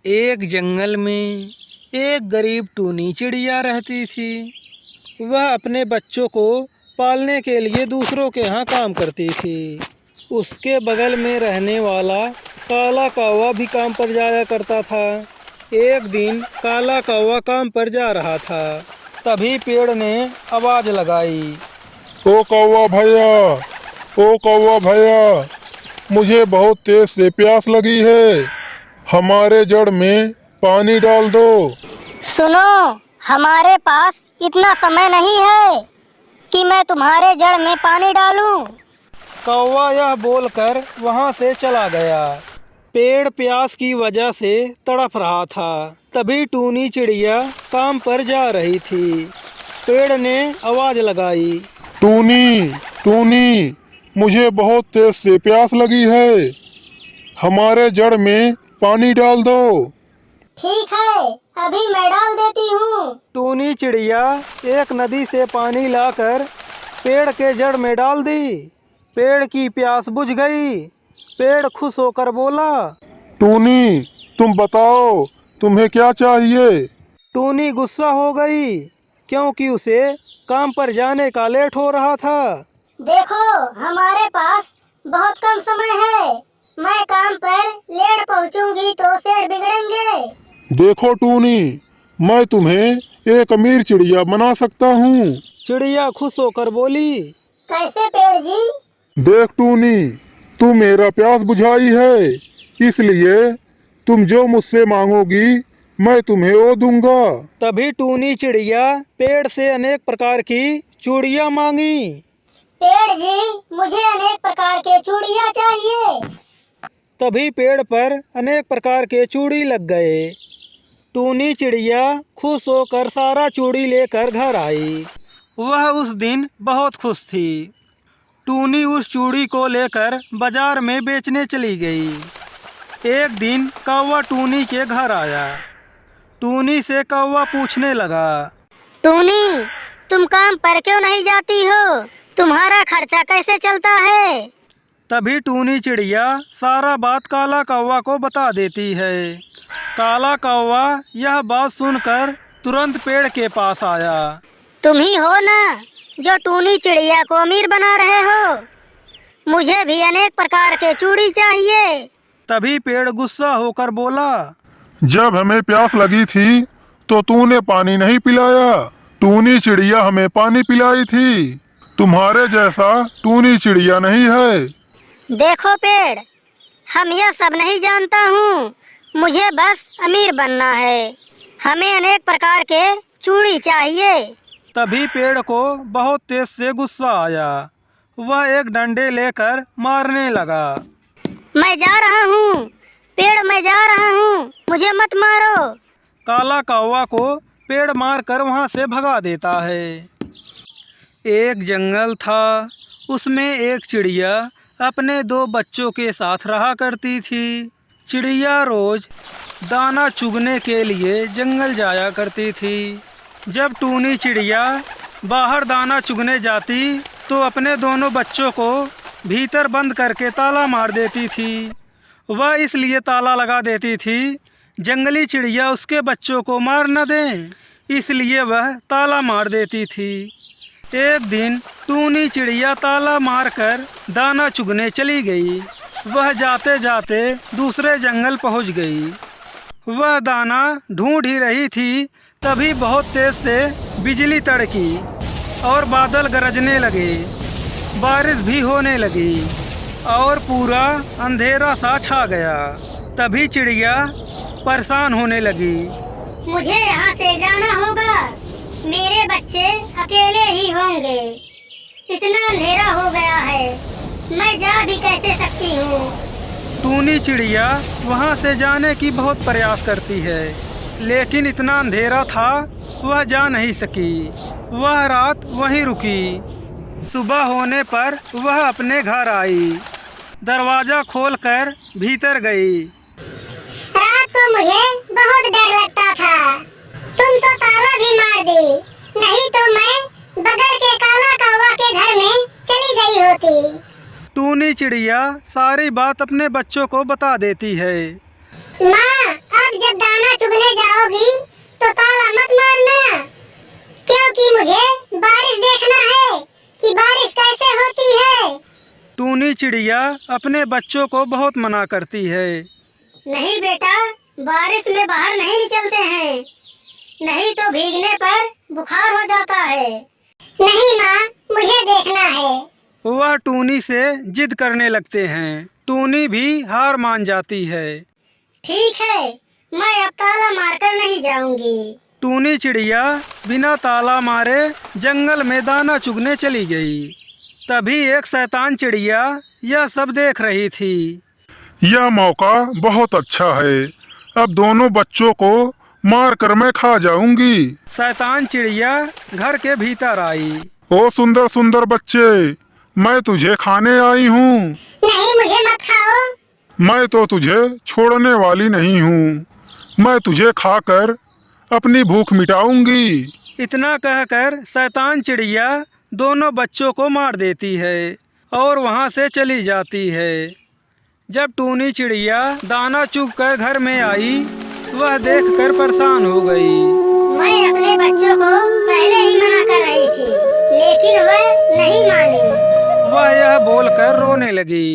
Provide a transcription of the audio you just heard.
एक जंगल में एक गरीब टूनी चिड़िया रहती थी। वह अपने बच्चों को पालने के लिए दूसरों के यहाँ काम करती थी। उसके बगल में रहने वाला काला कौवा भी काम पर जाया करता था। एक दिन काला कौवा काम पर जा रहा था, तभी पेड़ ने आवाज़ लगाई। ओ कौवा भैया, मुझे बहुत तेज से प्यास लगी है, हमारे जड़ में पानी डाल दो। सुनो, हमारे पास इतना समय नहीं है कि मैं तुम्हारे जड़ में पानी डालूं। कौवा यह बोलकर वहाँ से चला गया। पेड़ प्यास की वजह से तड़प रहा था। तभी टूनी चिड़िया काम पर जा रही थी। पेड़ ने आवाज़ लगाई। टूनी, मुझे बहुत तेज से प्यास लगी है, हमारे जड़ में पानी डाल दो। ठीक है, अभी मैं डाल देती हूँ। टूनी चिड़िया एक नदी से पानी लाकर पेड़ के जड़ में डाल दी। पेड़ की प्यास बुझ गई। पेड़ खुश होकर बोला। टूनी, तुम बताओ, तुम्हें क्या चाहिए? टूनी गुस्सा हो गई, क्योंकि उसे काम पर जाने का लेट हो रहा था। देखो, हमारे पास बहुत कम समय है। मैं काम पर लेट पहुँचूंगी तो सेठ बिगड़ेंगे। देखो टूनी, मैं तुम्हें एक अमीर चिड़िया बना सकता हूँ। चिड़िया खुश होकर बोली। कैसे पेड़ जी? देख टूनी, तू मेरा प्यास बुझाई है, इसलिए तुम जो मुझसे मांगोगी मैं तुम्हें वो दूंगा। तभी टूनी चिड़िया पेड़ से अनेक प्रकार की चूड़ियाँ मांगी। पेड़ जी, मुझे अनेक प्रकार के चूड़ियाँ चाहिए। तभी पेड़ पर अनेक प्रकार के चूड़ी लग गए। टूनी चिड़िया खुश होकर सारा चूड़ी लेकर घर आई। वह उस दिन बहुत खुश थी। टूनी उस चूड़ी को लेकर बाजार में बेचने चली गई। एक दिन कौवा टूनी के घर आया। टूनी से कौवा पूछने लगा। टूनी, तुम काम पर क्यों नहीं जाती हो? तुम्हारा खर्चा कैसे चलता है? तभी टूनी चिड़िया सारा बात काला कौवा को बता देती है। काला कौवा यह बात सुनकर तुरंत पेड़ के पास आया। तुम ही हो ना जो टूनी चिड़िया को अमीर बना रहे हो? मुझे भी अनेक प्रकार के चूड़ी चाहिए। तभी पेड़ गुस्सा होकर बोला। जब हमें प्यास लगी थी तो तूने पानी नहीं पिलाया, टूनी चिड़िया हमें पानी पिलाई थी। तुम्हारे जैसा टूनी चिड़िया नहीं है। देखो पेड़, हम यह सब नहीं जानता हूँ, मुझे बस अमीर बनना है। हमें अनेक प्रकार के चूड़ी चाहिए। तभी पेड़ को बहुत तेज से गुस्सा आया। वह एक डंडे लेकर मारने लगा। मैं जा रहा हूँ पेड़, मैं जा रहा हूँ, मुझे मत मारो। काला कौवा को पेड़ मारकर वहाँ से भगा देता है। एक जंगल था, उसमें एक चिड़िया अपने दो बच्चों के साथ रहा करती थी। चिड़िया रोज दाना चुगने के लिए जंगल जाया करती थी। जब टूनी चिड़िया बाहर दाना चुगने जाती तो अपने दोनों बच्चों को भीतर बंद करके ताला मार देती थी। वह इसलिए ताला लगा देती थी जंगली चिड़िया उसके बच्चों को मार न दें, इसलिए वह ताला मार देती थी। एक दिन टूनी चिड़िया ताला मारकर दाना चुगने चली गई। वह जाते जाते दूसरे जंगल पहुंच गई। वह दाना ढूंढ ही रही थी, तभी बहुत तेज से बिजली तड़की और बादल गरजने लगे। बारिश भी होने लगी और पूरा अंधेरा सा छा गया। तभी चिड़िया परेशान होने लगी। मुझे यहाँ से जाना होगा, मेरे बच्चे अकेले ही होंगे। इतना अंधेरा हो गया है, मैं जा भी कैसे सकती हूँ? टूनी चिड़िया वहाँ से जाने की बहुत प्रयास करती है, लेकिन इतना अंधेरा था वह जा नहीं सकी। वह रात वहीं रुकी। सुबह होने पर वह अपने घर आई। दरवाज़ा खोलकर भीतर गई। रात को मुझे बहुत डर लगता था, तुम तो ताला भी मार दी, नहीं तो मैं बगल के काला कौवा के घर में चली गई होती। टूनी चिड़िया सारी बात अपने बच्चों को बता देती है। माँ, अब जब चिड़िया अपने बच्चों को बहुत मना करती है। नहीं बेटा, बारिश में बाहर नहीं निकलते हैं, नहीं तो भीगने पर बुखार हो जाता है। नहीं माँ, मुझे देखना है। वह टूनी से जिद करने लगते हैं। टूनी भी हार मान जाती है। ठीक है, मैं अब ताला मारकर नहीं जाऊंगी। टूनी चिड़िया बिना ताला मारे जंगल में दाना चुगने चली गई। तभी एक शैतान चिड़िया यह सब देख रही थी। यह मौका बहुत अच्छा है, अब दोनों बच्चों को मार कर मैं खा जाऊंगी। शैतान चिड़िया घर के भीतर आई। ओ सुंदर सुंदर बच्चे, मैं तुझे खाने आई हूँ। नहीं, मुझे मत खाओ। मैं तो तुझे छोड़ने वाली नहीं हूँ। मैं तुझे खाकर अपनी भूख मिटाऊंगी। इतना कहकर शैतान चिड़िया दोनों बच्चों को मार देती है और वहाँ से चली जाती है। जब टूनी चिड़िया दाना चुग कर घर में आई, वह देखकर परेशान हो गई। मैं अपने बच्चों को पहले ही मना कर रही थी, लेकिन वह नहीं मानी। वह यह बोलकर रोने लगी।